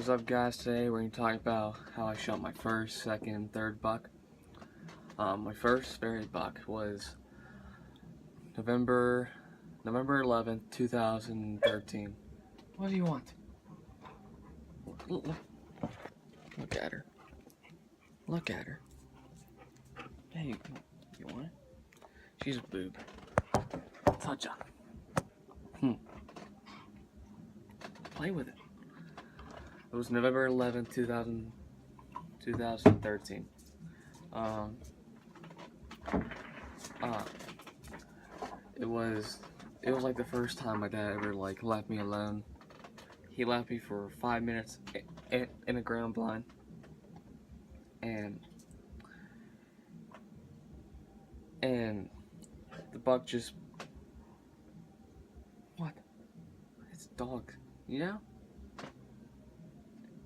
What is up, guys? Today we're going to talk about how I shot my first, second, and third buck. My first very buck was November 11th, 2013. What do you want? Look at her. Look at her. Hey, you want it? She's a boob. Touch her. Play with it. It was November 11th, 2013. It was like the first time my dad ever left me alone. He left me for 5 minutes in a ground blind, and the buck just it's a dog, you know?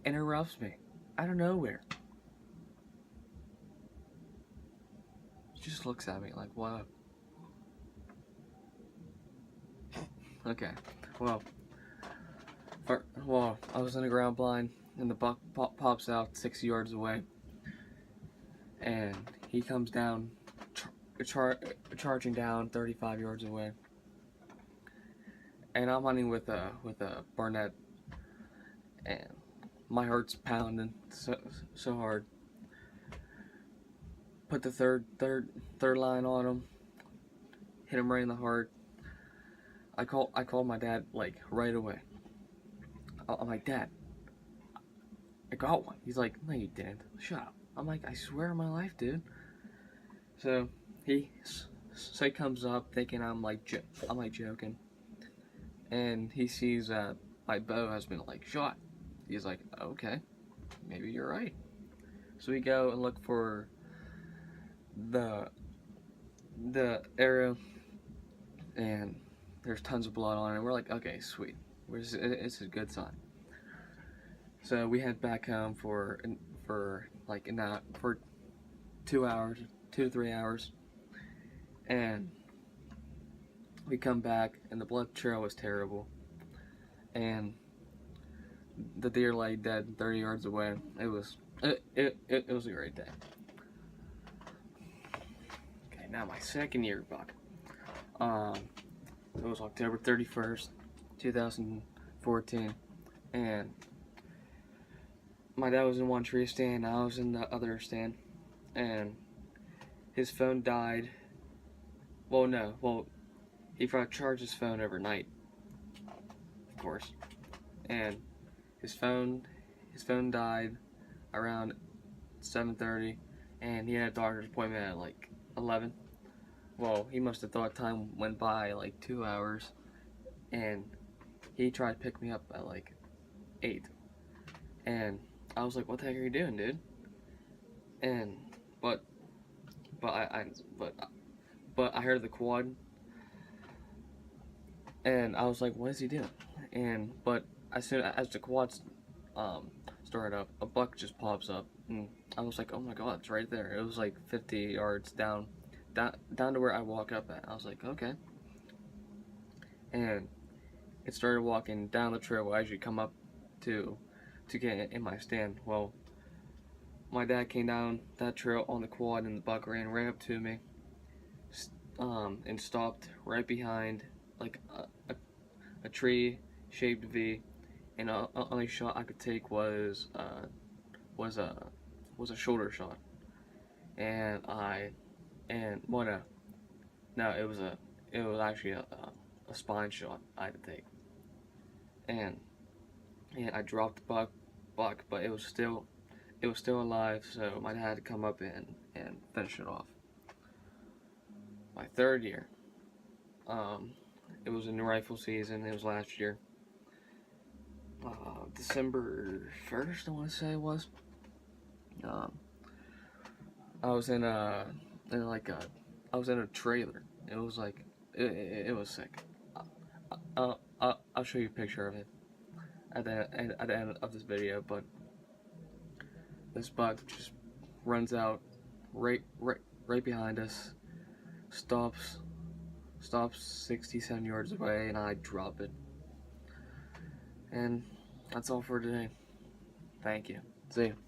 Interrupts me out of nowhere. Just looks at me like, what up? Okay, well, I was in a ground blind, and the buck pops out 6 yards away, and he comes down, charging down 35 yards away, and I'm hunting with a Barnett, and my heart's pounding so hard. Put the third line on him, hit him right in the heart. I called my dad right away. I'm like, Dad, I got one. He's like, no, you didn't. Shut up. I'm like, I swear on my life, dude. So he comes up thinking I'm joking, and he sees that my bow has been shot. He's like, okay, maybe you're right. So we go and look for the arrow, and there's tons of blood on it. We're like, okay, sweet. It's a good sign. So we head back home for 2 hours, 2 to 3 hours, and we come back, and the blood trail was terrible, and the deer lay dead 30 yards away. It was a great day. Okay, now my second year buck. It was October 31st, 2014, and my dad was in one tree stand, I was in the other stand, and his phone died. He forgot to charge his phone overnight, of course, and his phone died around 7:30, and he had a doctor's appointment at 11. Well, he must have thought time went by 2 hours, and he tried to pick me up at 8, and I was like, what the heck are you doing, dude? And but I heard the quad, and I was like, what is he doing? But as soon as the quads started up, a buck just pops up, and I was like, oh my god, it's right there. It was 50 yards down to where I walk up at. I was like, okay. And it started walking down the trail as you come up to get in my stand. Well, my dad came down that trail on the quad, and the buck ran right up to me, and stopped right behind a tree shaped V, and the only shot I could take was a shoulder shot, it was actually a spine shot I had to take, and I dropped the buck, but it was still alive, so my dad had to come up and finish it off. My third year, it was a new rifle season. It was last year, December 1st, I want to say it was. I was in a trailer. It was it was sick. I'll show you a picture of it at the end of this video. But this buck just runs out right behind us, stops 67 yards away, and I drop it. And that's all for today. Thank you. See you.